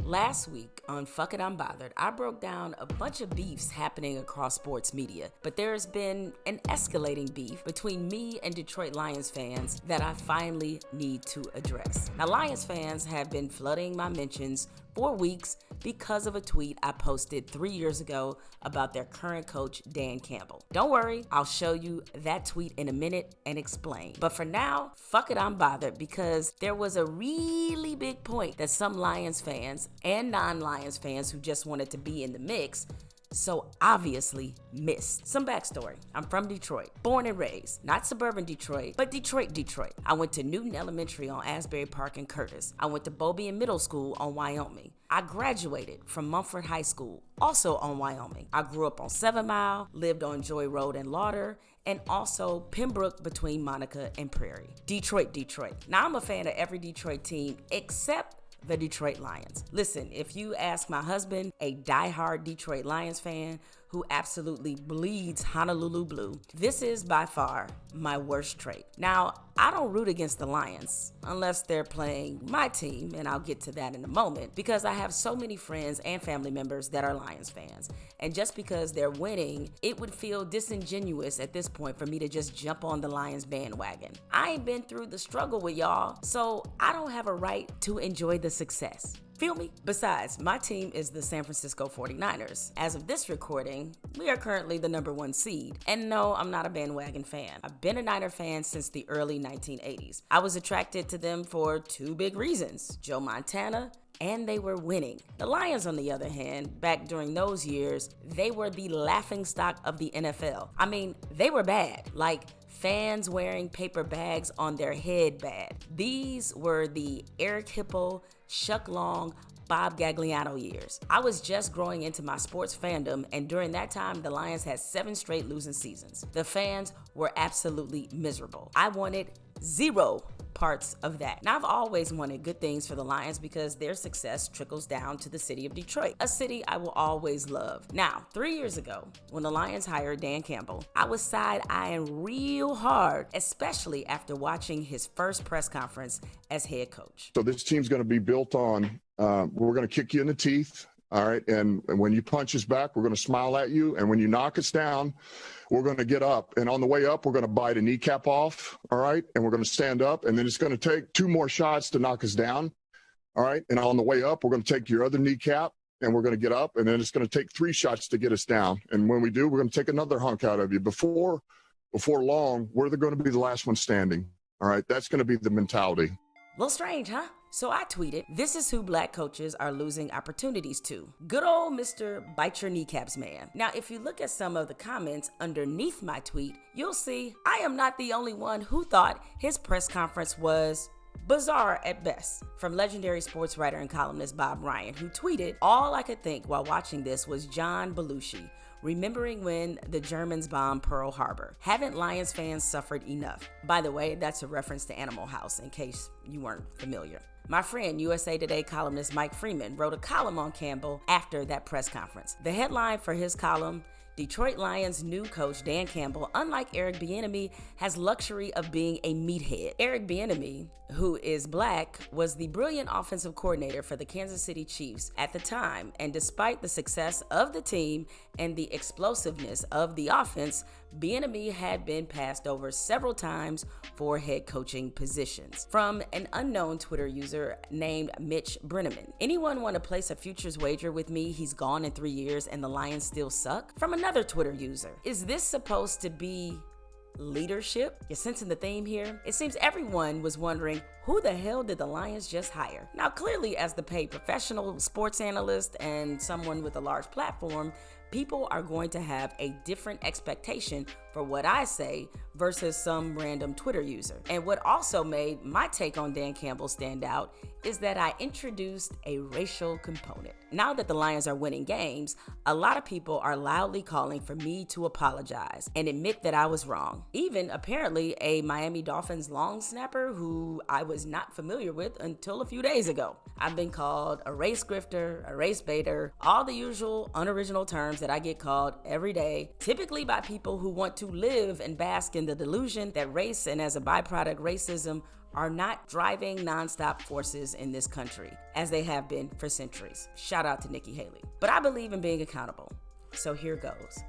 Last week on Fuck It, I'm Bothered, I broke down a bunch of beefs happening across sports media, but there has been an escalating beef between me and Detroit Lions fans that I finally need to address. Now, Lions fans have been flooding my mentions for weeks because of a tweet I posted 3 years ago about their current coach, Dan Campbell. Don't worry, I'll show you that tweet in a minute and explain. But for now, fuck it, I'm bothered because there was a really big point that some Lions fans and non-Lions fans who just wanted to be in the mix so obviously missed. Some backstory. I'm from Detroit, born and raised, not suburban Detroit, but Detroit. I went to Newton Elementary on Asbury Park in Curtis. I went to Beaubien Middle School on Wyoming. I graduated from Mumford High School, also on Wyoming. I grew up on 7 Mile, lived on Joy Road in Lauder, and also Pembroke between Monica and Prairie. Detroit. Now I'm a fan of every Detroit team except the Detroit Lions. Listen, if you ask my husband, a diehard Detroit Lions fan who absolutely bleeds Honolulu blue, this is by far my worst trait. Now, I don't root against the Lions unless they're playing my team, and I'll get to that in a moment, because I have so many friends and family members that are Lions fans. And just because they're winning, it would feel disingenuous at this point for me to just jump on the Lions bandwagon. I ain't been through the struggle with y'all, so I don't have a right to enjoy the success. Feel me? Besides, my team is the San Francisco 49ers. As of this recording, we are currently the number 1 seed. And no, I'm not a bandwagon fan. I've been a Niner fan since the early 1980s. I was attracted to them for 2 big reasons: Joe Montana, and they were winning. The Lions, on the other hand, back during those years, they were the laughingstock of the NFL. I mean, they were bad. Like, fans wearing paper bags on their head bad. These were the Eric Hippo, Chuck Long, Bob Gagliano years. I was just growing into my sports fandom, and during that time, the Lions had 7 straight losing seasons. The fans were absolutely miserable. I wanted 0 parts of that. Now, I've always wanted good things for the Lions because their success trickles down to the city of Detroit, a city I will always love. Now, 3 years ago, when the Lions hired Dan Campbell, I was side-eyeing real hard, especially after watching his first press conference as head coach. So this team's going to be built on, we're going to kick you in the teeth. All right. And when you punch us back, we're going to smile at you. And when you knock us down, we're going to get up. And on the way up, we're going to bite a kneecap off. All right. And we're going to stand up. And then it's going to take 2 more shots to knock us down. All right. And on the way up, we're going to take your other kneecap and we're going to get up. And then it's going to take 3 shots to get us down. And when we do, we're going to take another hunk out of you. Before long, we're going to be the last one standing. All right. That's going to be the mentality. A little strange, huh? So I tweeted, "This is who black coaches are losing opportunities to. Good old Mr. Bite Your Kneecaps man." Now, if you look at some of the comments underneath my tweet, you'll see I am not the only one who thought his press conference was bizarre at best. From legendary sports writer and columnist Bob Ryan, who tweeted, "All I could think while watching this was John Belushi, remembering when the Germans bombed Pearl Harbor. Haven't Lions fans suffered enough?" By the way, that's a reference to Animal House, in case you weren't familiar. My friend, USA Today columnist Mike Freeman, wrote a column on Campbell after that press conference. The headline for his column: "Detroit Lions' new coach, Dan Campbell, unlike Eric Bieniemy, has luxury of being a meathead." Eric Bieniemy, who is black, was the brilliant offensive coordinator for the Kansas City Chiefs at the time, and despite the success of the team and the explosiveness of the offense, Bieniemy had been passed over several times for head coaching positions. From an unknown Twitter user named Mitch Brenneman: "Anyone want to place a futures wager with me he's gone in 3 years and the Lions still suck?" From another Twitter user: "Is this supposed to be leadership?" You're sensing the theme here? It seems everyone was wondering, who the hell did the Lions just hire? Now, clearly, as the paid professional sports analyst and someone with a large platform, people are going to have a different expectation for what I say versus some random Twitter user. And what also made my take on Dan Campbell stand out is that I introduced a racial component. Now that the Lions are winning games, a lot of people are loudly calling for me to apologize and admit that I was wrong. Even apparently a Miami Dolphins long snapper who I was not familiar with until a few days ago. I've been called a race grifter, a race baiter, all the usual unoriginal terms that I get called every day, typically by people who want to live and bask in the delusion that race and as a byproduct racism are not driving nonstop forces in this country, as they have been for centuries. Shout out to Nikki Haley. But I believe in being accountable. So here goes.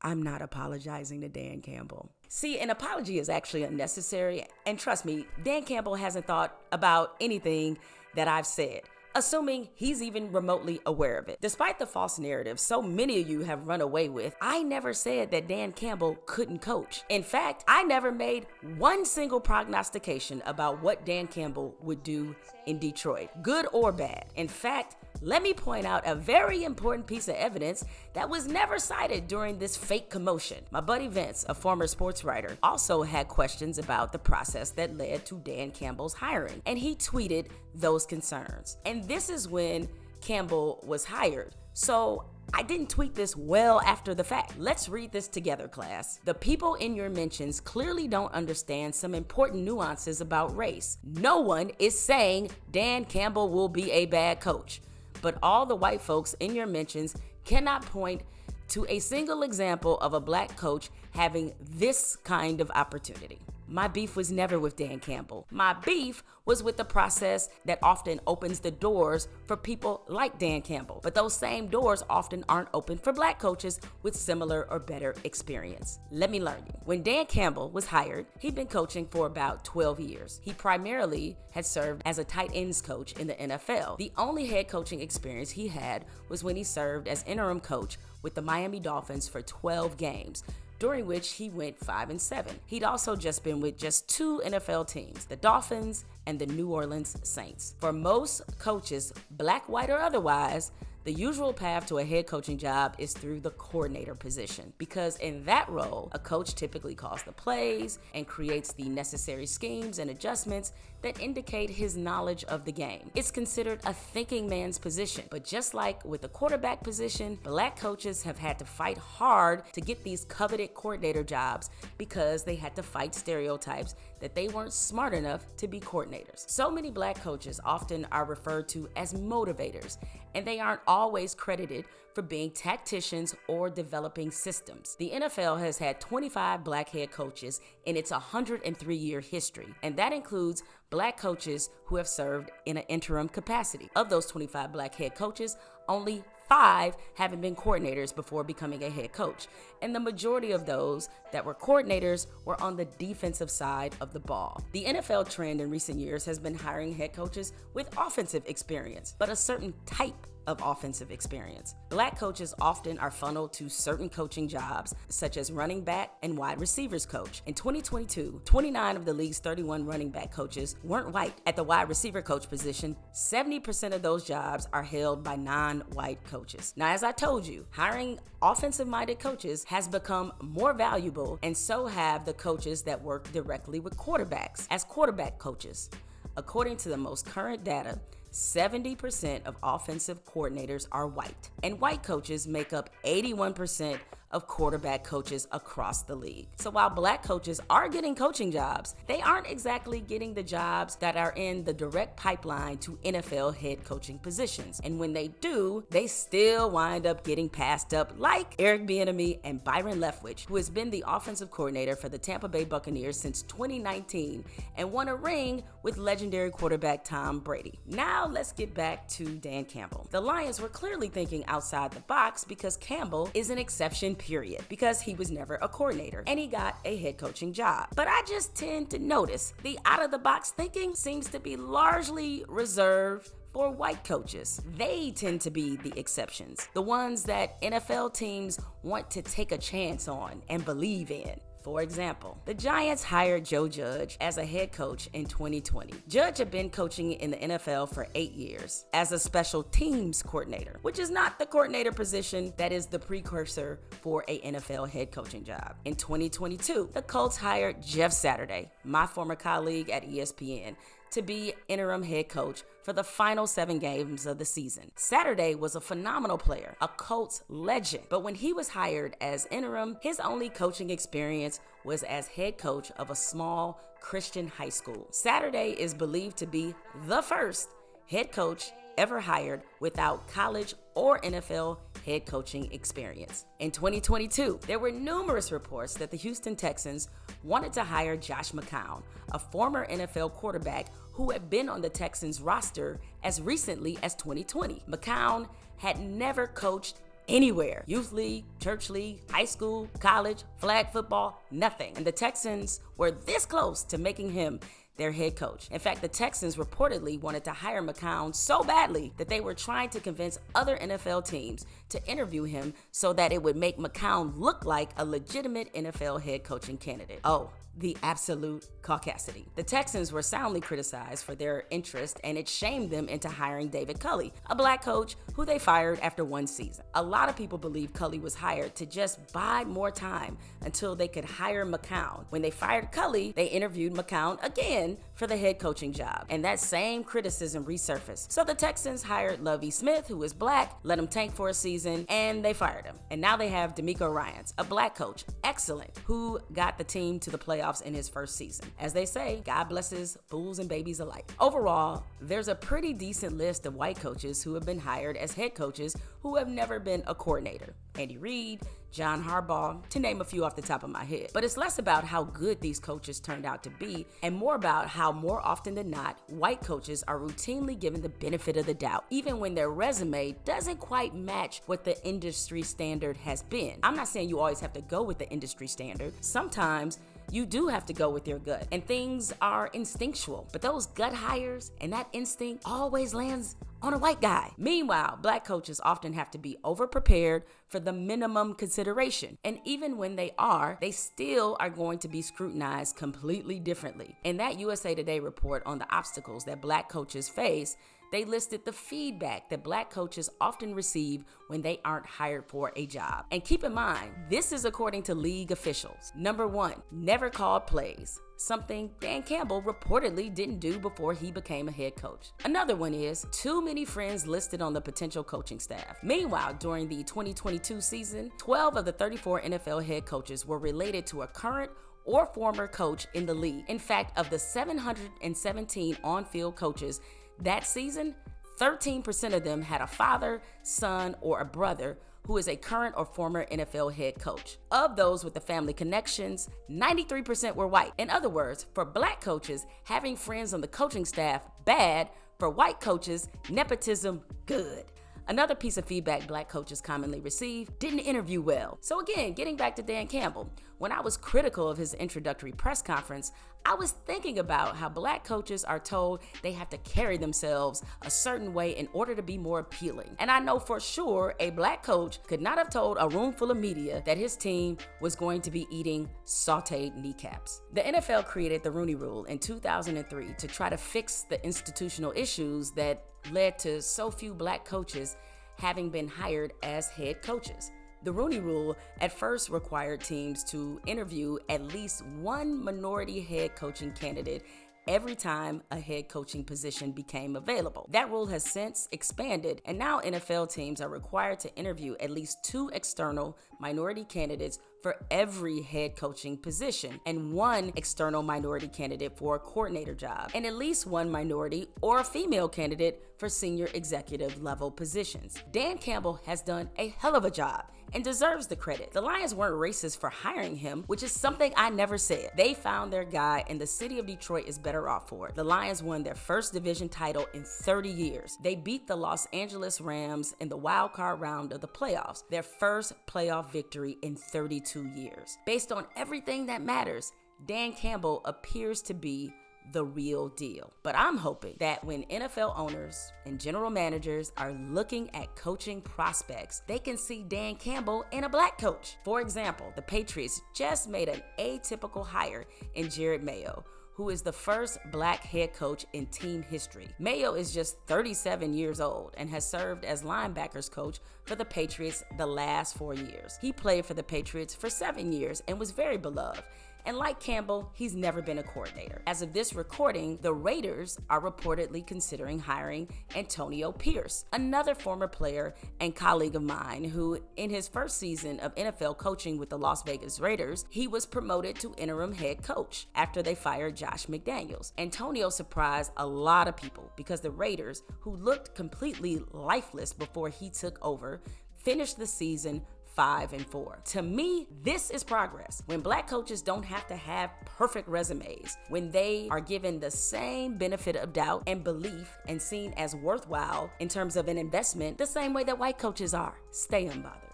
I'm not apologizing to Dan Campbell. See, an apology is actually unnecessary. And trust me, Dan Campbell hasn't thought about anything that I've said, assuming he's even remotely aware of it. Despite the false narrative so many of you have run away with, I never said that Dan Campbell couldn't coach. In fact, I never made one single prognostication about what Dan Campbell would do in Detroit, good or bad. In fact, let me point out a very important piece of evidence that was never cited during this fake commotion. My buddy Vince, a former sports writer, also had questions about the process that led to Dan Campbell's hiring, and he tweeted those concerns. And this is when Campbell was hired. So I didn't tweet this well after the fact. Let's read this together, class. The people in your mentions clearly don't understand some important nuances about race. No one is saying Dan Campbell will be a bad coach. But all the white folks in your mentions cannot point to a single example of a black coach having this kind of opportunity. My beef was never with Dan Campbell. My beef was with the process that often opens the doors for people like Dan Campbell. But those same doors often aren't open for black coaches with similar or better experience. Let me learn you. When Dan Campbell was hired, he'd been coaching for about 12 years. He primarily had served as a tight ends coach in the NFL. The only head coaching experience he had was when he served as interim coach with the Miami Dolphins for 12 games, during which he went 5-7. He'd also just been with just two NFL teams, the Dolphins and the New Orleans Saints. For most coaches, black, white, or otherwise, the usual path to a head coaching job is through the coordinator position, because in that role, a coach typically calls the plays and creates the necessary schemes and adjustments that indicate his knowledge of the game. It's considered a thinking man's position, but just like with the quarterback position, black coaches have had to fight hard to get these coveted coordinator jobs because they had to fight stereotypes that they weren't smart enough to be coordinators. So many black coaches often are referred to as motivators, and they aren't always credited for being tacticians or developing systems. The NFL has had 25 black head coaches in its 103-year history, and that includes black coaches who have served in an interim capacity. Of those 25 black head coaches, only 5 haven't been coordinators before becoming a head coach, and the majority of those that were coordinators were on the defensive side of the ball. The NFL trend in recent years has been hiring head coaches with offensive experience, but a certain type of offensive experience. Black coaches often are funneled to certain coaching jobs, such as running back and wide receivers coach. In 2022, 29 of the league's 31 running back coaches weren't white. At the wide receiver coach position, 70% of those jobs are held by non-white coaches. Now, as I told you, hiring offensive-minded coaches has become more valuable, and so have the coaches that work directly with quarterbacks as quarterback coaches. According to the most current data, 70% of offensive coordinators are white, and white coaches make up 81% of quarterback coaches across the league. So while black coaches are getting coaching jobs, they aren't exactly getting the jobs that are in the direct pipeline to NFL head coaching positions. And when they do, they still wind up getting passed up, like Eric Bieniemy and Byron Leftwich, who has been the offensive coordinator for the Tampa Bay Buccaneers since 2019 and won a ring with legendary quarterback Tom Brady. Now let's get back to Dan Campbell. The Lions were clearly thinking outside the box because Campbell is an exception, period, because he was never a coordinator and he got a head coaching job. But I just tend to notice the out-of-the-box thinking seems to be largely reserved for white coaches. They tend to be the exceptions, the ones that NFL teams want to take a chance on and believe in. For example, the Giants hired Joe Judge as a head coach in 2020. Judge had been coaching in the NFL for 8 years as a special teams coordinator, which is not the coordinator position that is the precursor for a NFL head coaching job. In 2022, the Colts hired Jeff Saturday, my former colleague at ESPN, to be interim head coach for the final 7 games of the season. Saturday was a phenomenal player, a Colts legend, but when he was hired as interim, his only coaching experience was as head coach of a small Christian high school. Saturday is believed to be the first head coach ever hired without college or NFL head coaching experience. In 2022, there were numerous reports that the Houston Texans wanted to hire Josh McCown, a former NFL quarterback who had been on the Texans roster as recently as 2020. McCown had never coached anywhere. Youth league, church league, high school, college, flag football, nothing. And the Texans were this close to making him their head coach. In fact, the Texans reportedly wanted to hire McCown so badly that they were trying to convince other NFL teams to interview him so that it would make McCown look like a legitimate NFL head coaching candidate. Oh, the absolute caucasity. The Texans were soundly criticized for their interest, and it shamed them into hiring David Culley, a black coach who they fired after one season. A lot of people believe Culley was hired to just bide more time until they could hire McCown. When they fired Culley, they interviewed McCown again for the head coaching job, and that same criticism resurfaced. So the Texans hired Lovie Smith, who is black, let him tank for a season, and they fired him. And now they have D'Amico Ryans, a black coach, excellent, who got the team to the playoffs in his first season. As they say, God blesses fools and babies alike. Overall, there's a pretty decent list of white coaches who have been hired as head coaches who have never been a coordinator. Andy Reid, John Harbaugh, to name a few off the top of my head. But it's less about how good these coaches turned out to be and more about how more often than not, white coaches are routinely given the benefit of the doubt, even when their resume doesn't quite match what the industry standard has been. I'm not saying you always have to go with the industry standard. Sometimes you do have to go with your gut, and things are instinctual. But those gut hires and that instinct always lands on a white guy. Meanwhile, black coaches often have to be over-prepared for the minimum consideration. And even when they are, they still are going to be scrutinized completely differently. In that USA Today report on the obstacles that black coaches face, they listed the feedback that black coaches often receive when they aren't hired for a job. And keep in mind, this is according to league officials. Number 1, never called plays, something Dan Campbell reportedly didn't do before he became a head coach. Another one is too many friends listed on the potential coaching staff. Meanwhile, during the 2022 season, 12 of the 34 NFL head coaches were related to a current or former coach in the league. In fact, of the 717 on-field coaches that season, 13% of them had a father, son, or a brother who is a current or former NFL head coach. Of those with the family connections, 93% were white. In other words, for black coaches, having friends on the coaching staff, bad. For white coaches, nepotism, good. Another piece of feedback black coaches commonly receive: didn't interview well. So again, getting back to Dan Campbell, when I was critical of his introductory press conference, I was thinking about how black coaches are told they have to carry themselves a certain way in order to be more appealing. And I know for sure a black coach could not have told a room full of media that his team was going to be eating sauteed kneecaps. The NFL created the Rooney Rule in 2003 to try to fix the institutional issues that led to so few black coaches having been hired as head coaches. The Rooney Rule at first required teams to interview at least one minority head coaching candidate every time a head coaching position became available. That rule has since expanded, and now NFL teams are required to interview at least 2 external minority candidates for every head coaching position and 1 external minority candidate for a coordinator job, and at least 1 minority or a female candidate for senior executive level positions. Dan Campbell has done a hell of a job and deserves the credit. The Lions weren't racist for hiring him, which is something I never said. They found their guy, and the city of Detroit is better off for it. The Lions won their first division title in 30 years. They beat the Los Angeles Rams in the wild card round of the playoffs, their first playoff victory in 32 years. Based on everything that matters, Dan Campbell appears to be the real deal. But I'm hoping that when NFL owners and general managers are looking at coaching prospects, they can see Dan Campbell in a black coach. For example, the Patriots just made an atypical hire in Jared Mayo, who is the first black head coach in team history. Mayo is just 37 years old and has served as linebackers coach for the Patriots the last 4 years. He played for the Patriots for 7 years and was very beloved. And like Campbell, he's never been a coordinator. As of this recording, the Raiders are reportedly considering hiring Antonio Pierce, another former player and colleague of mine who, in his first season of NFL coaching with the Las Vegas Raiders, he was promoted to interim head coach after they fired Josh McDaniels. Antonio surprised a lot of people because the Raiders, who looked completely lifeless before he took over, finished the season 5-4. To me, this is progress. When Black coaches don't have to have perfect resumes, when they are given the same benefit of doubt and belief and seen as worthwhile in terms of an investment, the same way that white coaches are. Stay unbothered.